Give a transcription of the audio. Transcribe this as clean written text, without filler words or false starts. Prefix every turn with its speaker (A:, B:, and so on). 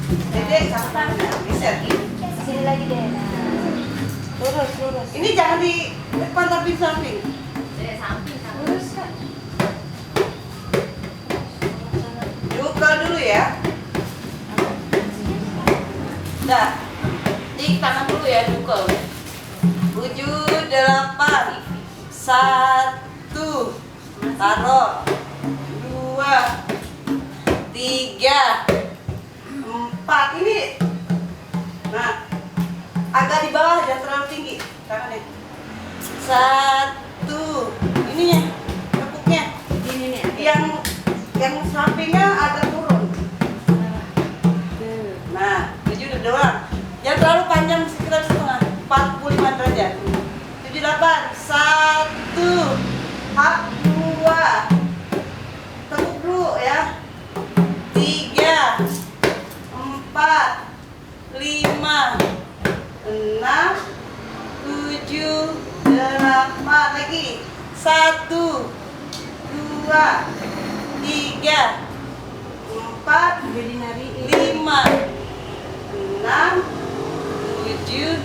A: Dede, sama geser.
B: Sini lagi deh. Lurus, lurus.
A: Ini jangan di depan tapi samping.
B: Samping, lurus Kak.
A: Buka dulu ya. Dah. Di tangan dulu ya, buka. 7, 8. 1. Taruh. 2, 3, 4. Ini. Nah. Agak di bawah, jangan terlalu tinggi. Tangannya. 1. Ininya. Tepuknya.
B: Ini nih.
A: Yang sampingnya agak turun. Nah, 7 udah doang. Jangan terlalu panjang, sekitar setengah. 45 derajat. 7, 8. 1. Hap 2. Tepuk dulu ya. 3, 4, 5, 6, 7, 8. Lagi. 1, 2, 3, 4,
B: Jadi nari
A: 5, 6, 7,